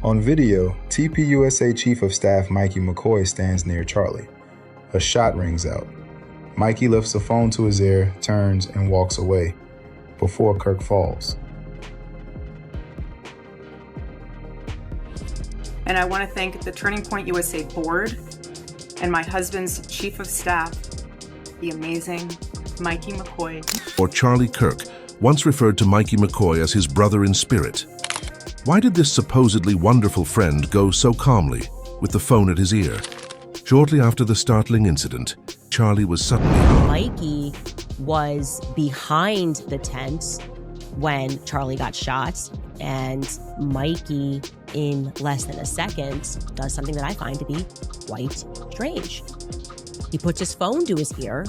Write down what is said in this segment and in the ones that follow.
On video, TPUSA Chief of Staff Mikey McCoy stands near Charlie. A shot rings out. Mikey lifts the phone to his ear, turns, and walks away before Kirk falls. And I want to thank the Turning Point USA board and my husband's chief of staff, the amazing Mikey McCoy. Or Charlie Kirk once referred to Mikey McCoy as his brother in spirit. Why did this supposedly wonderful friend go so calmly with the phone at his ear? Shortly after the startling incident, Charlie was suddenly harmed. Mikey was behind the tent when Charlie got shot, and Mikey, in less than a second, does something that I find to be quite strange. He puts his phone to his ear,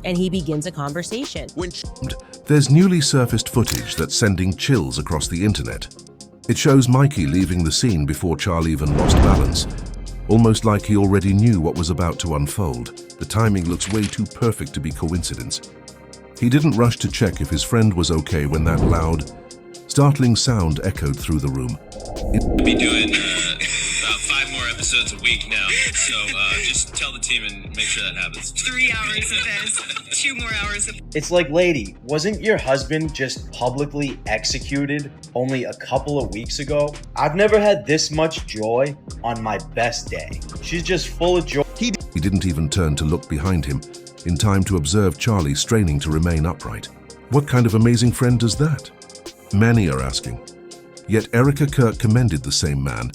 and he begins a conversation. There's newly surfaced footage that's sending chills across the internet. It shows Mikey leaving the scene before Charlie even lost balance, almost like he already knew what was about to unfold. The timing looks way too perfect to be coincidence. He didn't rush to check if his friend was okay when that loud, startling sound echoed through the room. We'll be doing about 5 more episodes a week now, so just tell the team and make sure that happens. 3 hours of this, 2 more hours of... It's like, lady, wasn't your husband just publicly executed only a couple of weeks ago? I've never had this much joy on my best day. She's just full of joy. He didn't even turn to look behind him in time to observe Charlie straining to remain upright. What kind of amazing friend does that? Many are asking. Yet Erika Kirk commended the same man,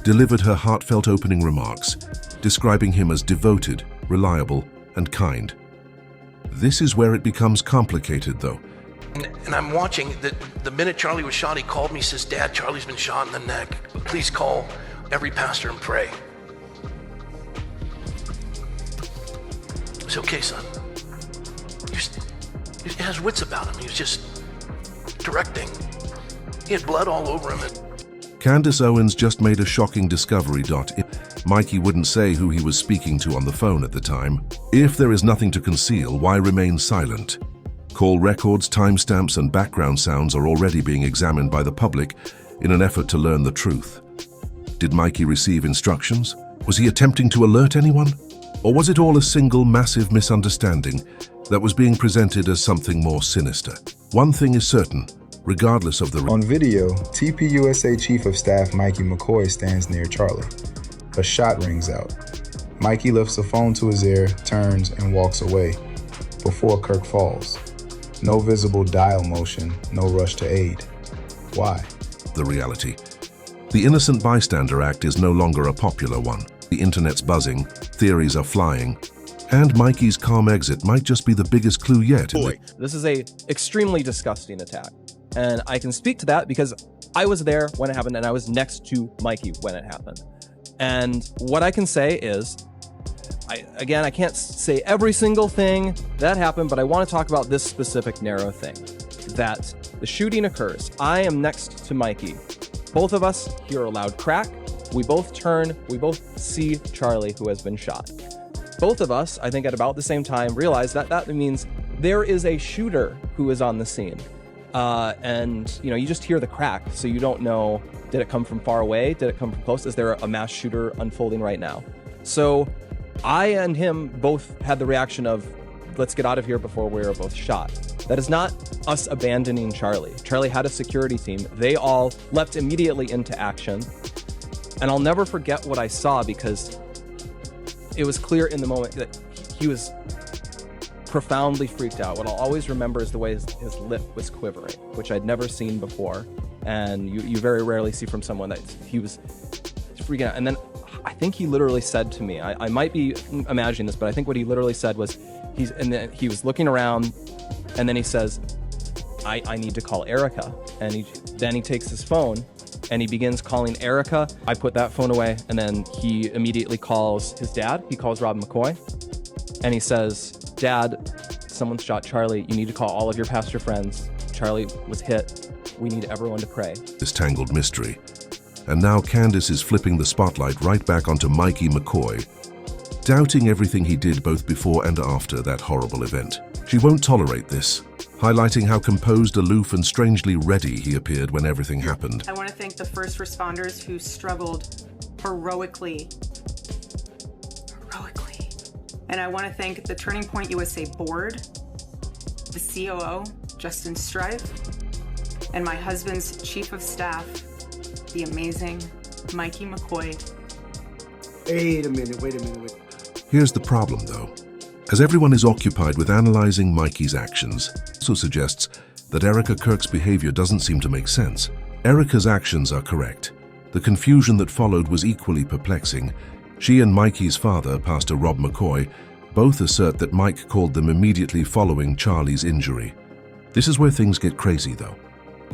delivered her heartfelt opening remarks, describing him as devoted, reliable, and kind. This is where it becomes complicated, though. And I'm watching, the minute Charlie was shot, he called me, says, "Dad, Charlie's been shot in the neck. Please call every pastor and pray." I said, "Okay, son." He has wits about him. He was just directing. He had blood all over him. Candace Owens just made a shocking discovery. Mikey wouldn't say who he was speaking to on the phone at the time. If there is nothing to conceal, why remain silent? Call records, timestamps, and background sounds are already being examined by the public in an effort to learn the truth. Did Mikey receive instructions? Was he attempting to alert anyone? Or was it all a single massive misunderstanding that was being presented as something more sinister? One thing is certain. Regardless of the... On video, TPUSA Chief of Staff Mikey McCoy stands near Charlie. A shot rings out. Mikey lifts the phone to his ear, turns, and walks away before Kirk falls. No visible dial motion, no rush to aid. Why? The reality. The innocent bystander act is no longer a popular one. The internet's buzzing, theories are flying, and Mikey's calm exit might just be the biggest clue yet. This is an extremely disgusting attack. And I can speak to that because I was there when it happened and I was next to Mikey when it happened. And what I can say is, I can't say every single thing that happened, but I want to talk about this specific narrow thing. That the shooting occurs. I am next to Mikey. Both of us hear a loud crack. We both turn. We both see Charlie, who has been shot. Both of us, I think at about the same time, realize that means there is a shooter who is on the scene. And you just hear the crack, so you don't know, did it come from far away? Did it come from close? Is there a mass shooter unfolding right now? So I and him both had the reaction of, let's get out of here before we are both shot. That is not us abandoning Charlie. Charlie had a security team. They all leapt immediately into action. And I'll never forget what I saw because it was clear in the moment that he was profoundly freaked out. What I'll always remember is the way his lip was quivering, which I'd never seen before. And you very rarely see from someone that he was freaking out. And then I think he literally said to me, I might be imagining this, but I think what he literally said was, he was looking around and then he says, I need to call Erika. And then he takes his phone and he begins calling Erika. I put that phone away and then he immediately calls his dad. He calls Rob McCoy and he says, "Dad, someone shot Charlie. You need to call all of your pastor friends. Charlie was hit. We need everyone to pray." This tangled mystery. And now Candace is flipping the spotlight right back onto Mikey McCoy, doubting everything he did both before and after that horrible event. She won't tolerate this. highlighting how composed, aloof, and strangely ready he appeared when everything happened. I want to thank the first responders who struggled heroically. And I want to thank the Turning Point USA board, the COO, Justin Strife, and my husband's chief of staff, the amazing Mikey McCoy. Wait a minute. Here's the problem, though. As everyone is occupied with analyzing Mikey's actions, it also suggests that Erika Kirk's behavior doesn't seem to make sense. Erika's actions are correct. The confusion that followed was equally perplexing. She and Mikey's father, Pastor Rob McCoy, both assert that Mike called them immediately following Charlie's injury. This is where things get crazy, though.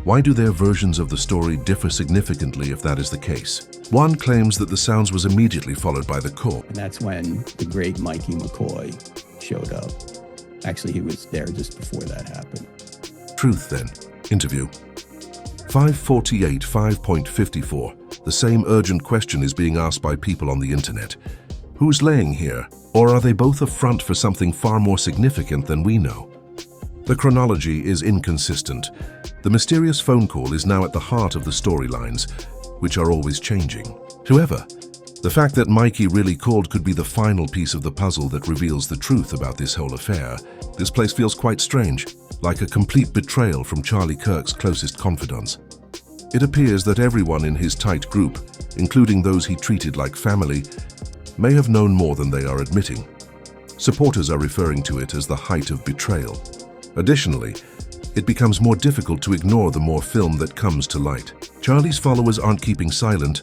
Why do their versions of the story differ significantly if that is the case? One claims that the sounds was immediately followed by the call. And that's when the great Mikey McCoy showed up. Actually, he was there just before that happened. Truth, then. Interview. 548 5.54. The same urgent question is being asked by people on the internet. Who's laying here? Or are they both a front for something far more significant than we know? The chronology is inconsistent. The mysterious phone call is now at the heart of the storylines, which are always changing. However, the fact that Mikey really called could be the final piece of the puzzle that reveals the truth about this whole affair. This place feels quite strange, like a complete betrayal from Charlie Kirk's closest confidants. It appears that everyone in his tight group, including those he treated like family, may have known more than they are admitting. Supporters are referring to it as the height of betrayal. Additionally, it becomes more difficult to ignore the more film that comes to light. Charlie's followers aren't keeping silent,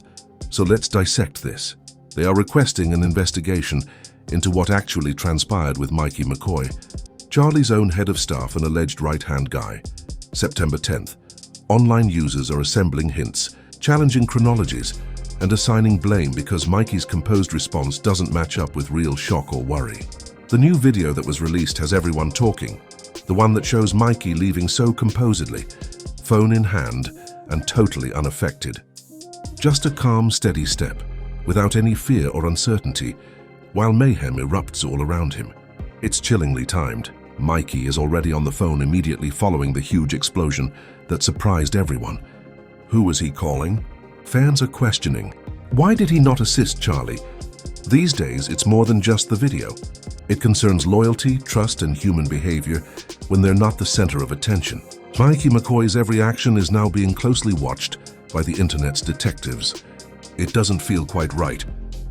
so let's dissect this. They are requesting an investigation into what actually transpired with Mikey McCoy, Charlie's own head of staff and alleged right-hand guy. September 10th. Online users are assembling hints, challenging chronologies, and assigning blame because Mikey's composed response doesn't match up with real shock or worry. The new video that was released has everyone talking, the one that shows Mikey leaving so composedly, phone in hand and totally unaffected. Just a calm, steady step, without any fear or uncertainty, while mayhem erupts all around him. It's chillingly timed. Mikey is already on the phone immediately following the huge explosion that surprised everyone. Who was he calling? Fans are questioning. Why did he not assist Charlie? These days, it's more than just the video. It concerns loyalty, trust, and human behavior when they're not the center of attention. Mikey McCoy's every action is now being closely watched by the internet's detectives. It doesn't feel quite right,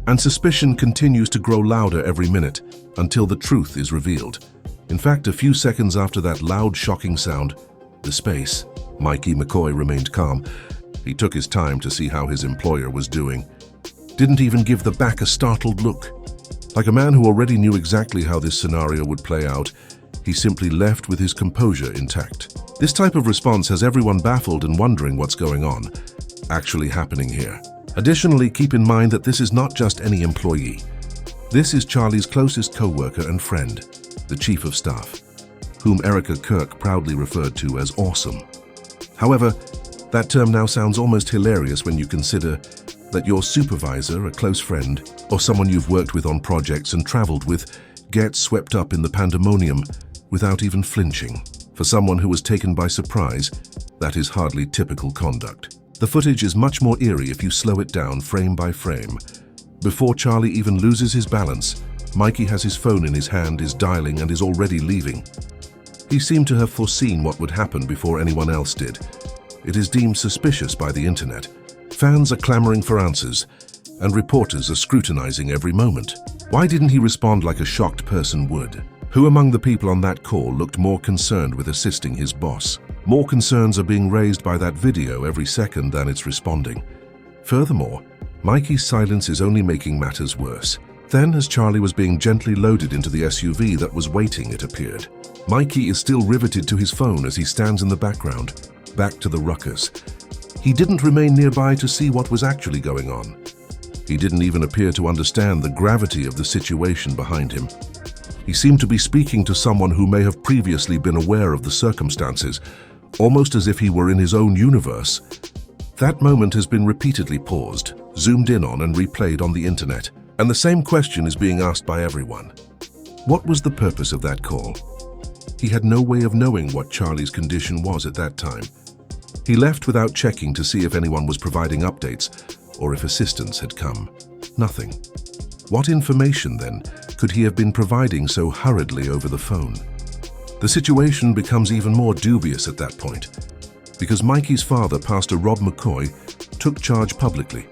and suspicion continues to grow louder every minute until the truth is revealed. In fact, a few seconds after that loud, shocking sound, the space, Mikey McCoy remained calm. He took his time to see how his employer was doing. Didn't even give the back a startled look. Like a man who already knew exactly how this scenario would play out, he simply left with his composure intact. This type of response has everyone baffled and wondering what's going on, actually happening here. Additionally, keep in mind that this is not just any employee. This is Charlie's closest co-worker and friend, the Chief of Staff, whom Erika Kirk proudly referred to as awesome. However, that term now sounds almost hilarious when you consider that your supervisor, a close friend, or someone you've worked with on projects and traveled with gets swept up in the pandemonium without even flinching. For someone who was taken by surprise, that is hardly typical conduct. The footage is much more eerie if you slow it down frame by frame. Before Charlie even loses his balance, Mikey has his phone in his hand, is dialing, and is already leaving. He seemed to have foreseen what would happen before anyone else did. It is deemed suspicious by the internet. Fans are clamoring for answers, and reporters are scrutinizing every moment. Why didn't he respond like a shocked person would? Who among the people on that call looked more concerned with assisting his boss? More concerns are being raised by that video every second than it's responding. Furthermore, Mikey's silence is only making matters worse. Then, as Charlie was being gently loaded into the SUV that was waiting, it appeared. Mikey is still riveted to his phone as he stands in the background, back to the ruckus. He didn't remain nearby to see what was actually going on. He didn't even appear to understand the gravity of the situation behind him. He seemed to be speaking to someone who may have previously been aware of the circumstances, almost as if he were in his own universe. That moment has been repeatedly paused, zoomed in on, and replayed on the internet. And the same question is being asked by everyone. What was the purpose of that call? He had no way of knowing what Charlie's condition was at that time. He left without checking to see if anyone was providing updates or if assistance had come. Nothing. What information, then, could he have been providing so hurriedly over the phone? The situation becomes even more dubious at that point, because Mikey's father, Pastor Rob McCoy, took charge publicly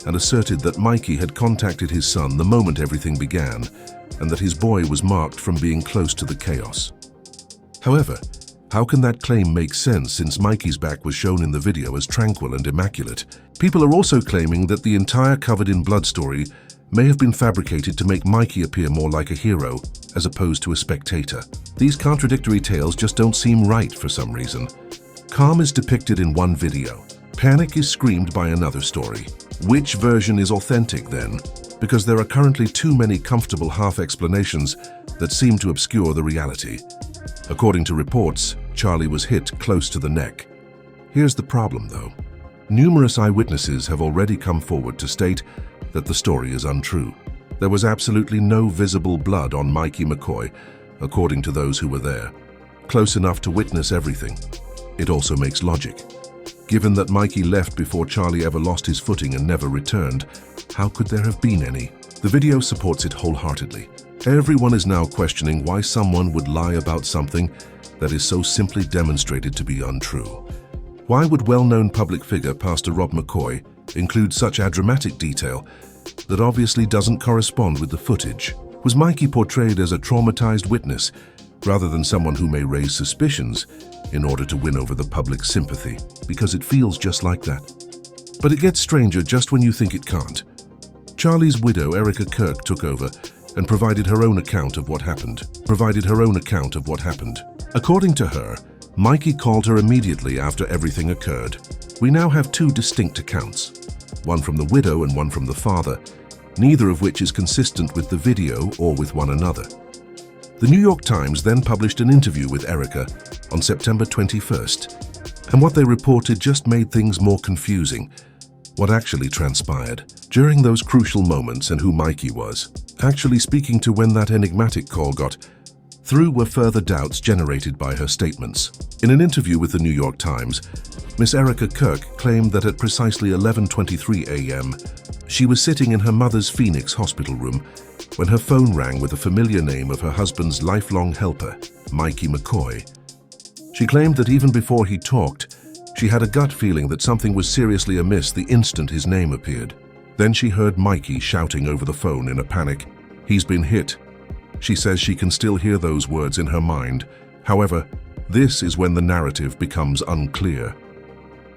and asserted that Mikey had contacted his son the moment everything began, and that his boy was marked from being close to the chaos. However, how can that claim make sense since Mikey's back was shown in the video as tranquil and immaculate? People are also claiming that the entire covered in blood story may have been fabricated to make Mikey appear more like a hero as opposed to a spectator. These contradictory tales just don't seem right for some reason. Calm is depicted in one video. Panic is screamed by another story. Which version is authentic then? Because there are currently too many comfortable half explanations that seem to obscure the reality. According to reports, Charlie was hit close to the neck. Here's the problem, though. Numerous eyewitnesses have already come forward to state that the story is untrue. There was absolutely no visible blood on Mikey McCoy, according to those who were there. Close enough to witness everything. It also makes logic. Given that Mikey left before Charlie ever lost his footing and never returned, how could there have been any? The video supports it wholeheartedly. Everyone is now questioning why someone would lie about something that is so simply demonstrated to be untrue. Why would well-known public figure Pastor Rob McCoy include such a dramatic detail that obviously doesn't correspond with the footage? Was Mikey portrayed as a traumatized witness rather than someone who may raise suspicions in order to win over the public's sympathy? Because it feels just like that. But it gets stranger just when you think it can't. Charlie's widow, Erika Kirk, took over and provided her own account of what happened. According to her, Mikey called her immediately after everything occurred. We now have two distinct accounts, one from the widow and one from the father, neither of which is consistent with the video or with one another. The New York Times then published an interview with Erika on September 21st, and what they reported just made things more confusing. What actually transpired during those crucial moments and who Mikey was actually speaking to when that enigmatic call got through were further doubts generated by her statements. In an interview with the New York Times, Miss Erika Kirk claimed that at precisely 11:23 a.m., she was sitting in her mother's Phoenix hospital room when her phone rang with the familiar name of her husband's lifelong helper, Mikey McCoy. She claimed that even before he talked, she had a gut feeling that something was seriously amiss the instant his name appeared. Then she heard Mikey shouting over the phone in a panic, "He's been hit." She says she can still hear those words in her mind. However, this is when the narrative becomes unclear.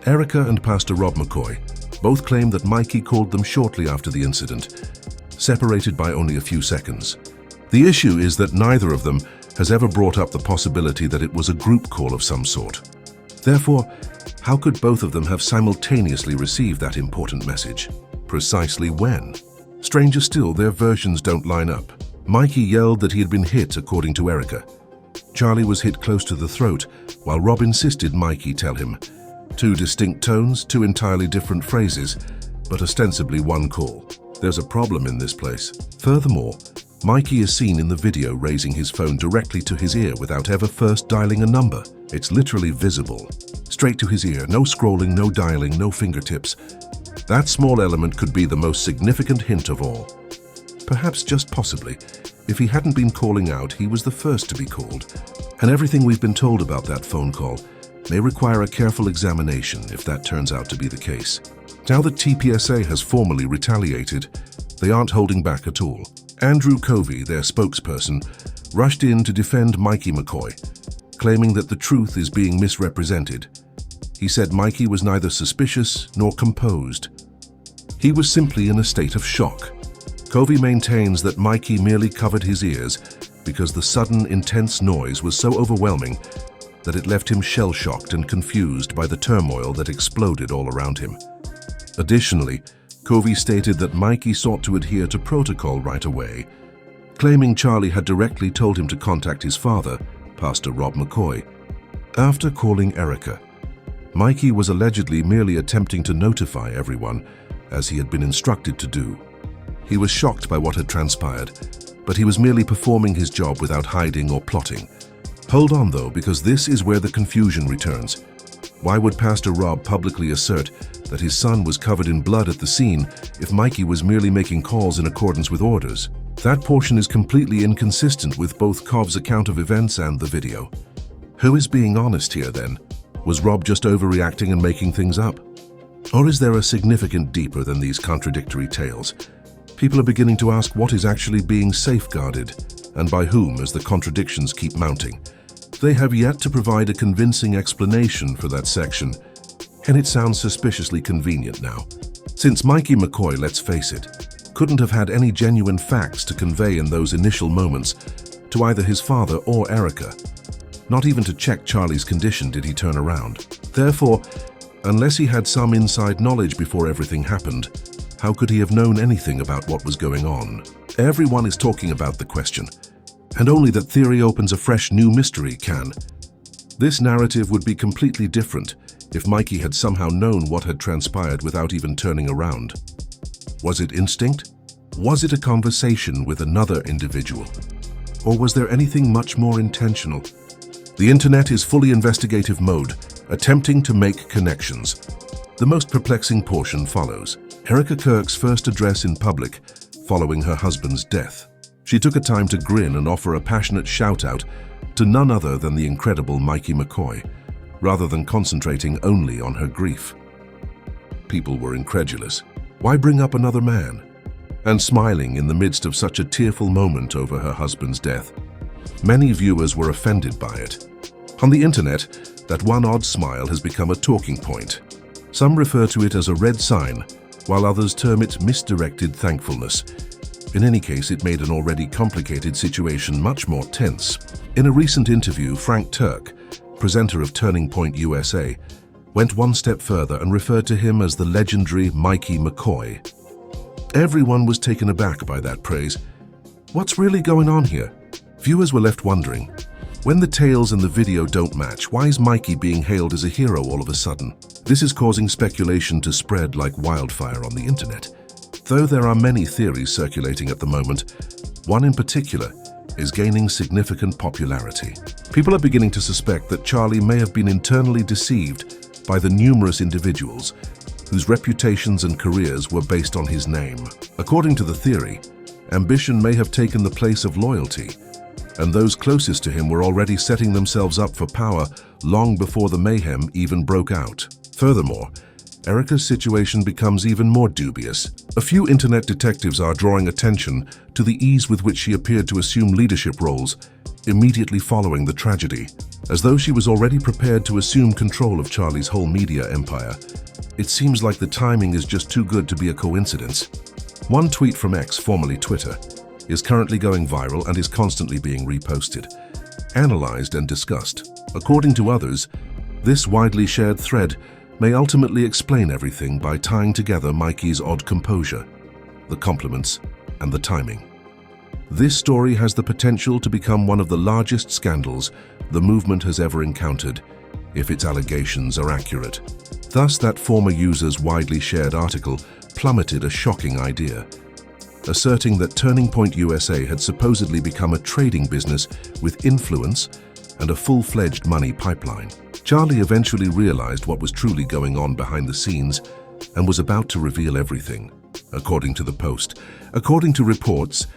Erika and Pastor Rob McCoy both claim that Mikey called them shortly after the incident, separated by only a few seconds. The issue is that neither of them has ever brought up the possibility that it was a group call of some sort. Therefore, how could both of them have simultaneously received that important message? Precisely when? Stranger still, their versions don't line up. Mikey yelled that he had been hit, according to Erika. Charlie was hit close to the throat, while Rob insisted Mikey tell him. Two distinct tones, two entirely different phrases, but ostensibly one call. There's a problem in this place. Furthermore, Mikey is seen in the video raising his phone directly to his ear without ever first dialing a number. It's literally visible. Straight to his ear, no scrolling, no dialing, no fingertips. That small element could be the most significant hint of all. Perhaps, just possibly, if he hadn't been calling out, he was the first to be called. And everything we've been told about that phone call may require a careful examination if that turns out to be the case. Now that TPUSA has formally retaliated, they aren't holding back at all. Andrew Covey, their spokesperson, rushed in to defend Mikey McCoy, claiming that the truth is being misrepresented. He said Mikey was neither suspicious nor composed. He was simply in a state of shock. Covey maintains that Mikey merely covered his ears because the sudden, intense noise was so overwhelming that it left him shell-shocked and confused by the turmoil that exploded all around him. Additionally, Covey stated that Mikey sought to adhere to protocol right away, claiming Charlie had directly told him to contact his father, Pastor Rob McCoy. After calling Erika, Mikey was allegedly merely attempting to notify everyone, as he had been instructed to do. He was shocked by what had transpired, but he was merely performing his job without hiding or plotting. Hold on though, because this is where the confusion returns. Why would Pastor Rob publicly assert that his son was covered in blood at the scene if Mikey was merely making calls in accordance with orders? That portion is completely inconsistent with both Kov's account of events and the video. Who is being honest here then? Was Rob just overreacting and making things up? Or is there a significant deeper than these contradictory tales? People are beginning to ask what is actually being safeguarded, and by whom as the contradictions keep mounting. They have yet to provide a convincing explanation for that section, and it sounds suspiciously convenient now. Since Mikey McCoy, let's face it, couldn't have had any genuine facts to convey in those initial moments to either his father or Erika. Not even to check Charlie's condition did he turn around. Therefore, unless he had some inside knowledge before everything happened, how could he have known anything about what was going on? Everyone is talking about the question, and only that theory opens a fresh new mystery can. This narrative would be completely different if Mikey had somehow known what had transpired without even turning around. Was it instinct? Was it a conversation with another individual? Or was there anything much more intentional? The internet is fully investigative mode, attempting to make connections. The most perplexing portion follows. Erika Kirk's first address in public following her husband's death. She took a time to grin and offer a passionate shout-out to none other than the incredible Mikey McCoy, rather than concentrating only on her grief. People were incredulous. Why bring up another man? And smiling in the midst of such a tearful moment over her husband's death. Many viewers were offended by it. On the internet, that one odd smile has become a talking point. Some refer to it as a red sign, while others term it misdirected thankfulness. In any case, it made an already complicated situation much more tense. In a recent interview, Frank Turk, presenter of Turning Point USA, went one step further and referred to him as the legendary Mikey McCoy. Everyone was taken aback by that praise. What's really going on here? Viewers were left wondering. When the tales and the video don't match, why is Mikey being hailed as a hero all of a sudden? This is causing speculation to spread like wildfire on the internet. Though there are many theories circulating at the moment, one in particular is gaining significant popularity. People are beginning to suspect that Charlie may have been internally deceived by the numerous individuals whose reputations and careers were based on his name. According to the theory, ambition may have taken the place of loyalty, and those closest to him were already setting themselves up for power long before the mayhem even broke out. Furthermore, Erika's situation becomes even more dubious. A few internet detectives are drawing attention to the ease with which she appeared to assume leadership roles immediately following the tragedy, as though she was already prepared to assume control of Charlie's whole media empire. It seems like the timing is just too good to be a coincidence. One tweet from X, formerly Twitter, is currently going viral and is constantly being reposted, analyzed and discussed. According to others, this widely shared thread may ultimately explain everything by tying together Mikey's odd composure, the compliments, and the timing. This story has the potential to become one of the largest scandals the movement has ever encountered, if its allegations are accurate. Thus, that former user's widely shared article plummeted a shocking idea, asserting that Turning Point USA had supposedly become a trading business with influence and a full-fledged money pipeline. Charlie eventually realized what was truly going on behind the scenes and was about to reveal everything, according to the Post. According to reports,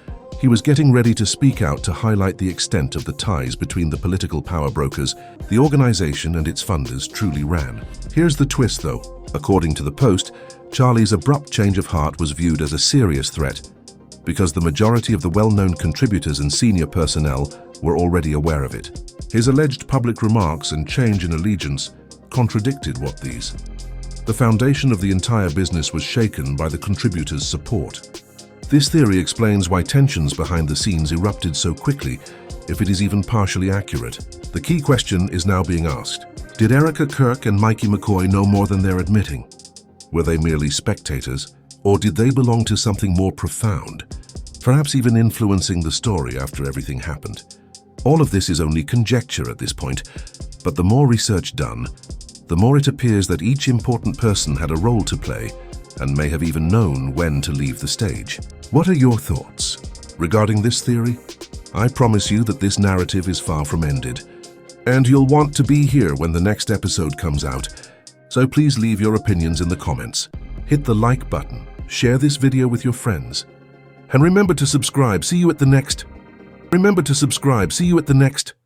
he was getting ready to speak out to highlight the extent of the ties between the political power brokers the organization and its funders truly ran. Here's the twist, though. According to the Post, Charlie's abrupt change of heart was viewed as a serious threat because the majority of the well-known contributors and senior personnel were already aware of it. His alleged public remarks and change in allegiance contradicted what these. The foundation of the entire business was shaken by the contributors' support. This theory explains why tensions behind the scenes erupted so quickly, if it is even partially accurate. The key question is now being asked. Did Erika Kirk and Mikey McCoy know more than they're admitting? Were they merely spectators, or did they belong to something more profound, perhaps even influencing the story after everything happened? All of this is only conjecture at this point, but the more research done, the more it appears that each important person had a role to play and may have even known when to leave the stage. What are your thoughts regarding this theory? I promise you that this narrative is far from ended, And you'll want to be here when the next episode comes out. So please leave your opinions in the comments. Hit the like button, share this video with your friends. And remember to subscribe. See you at the next.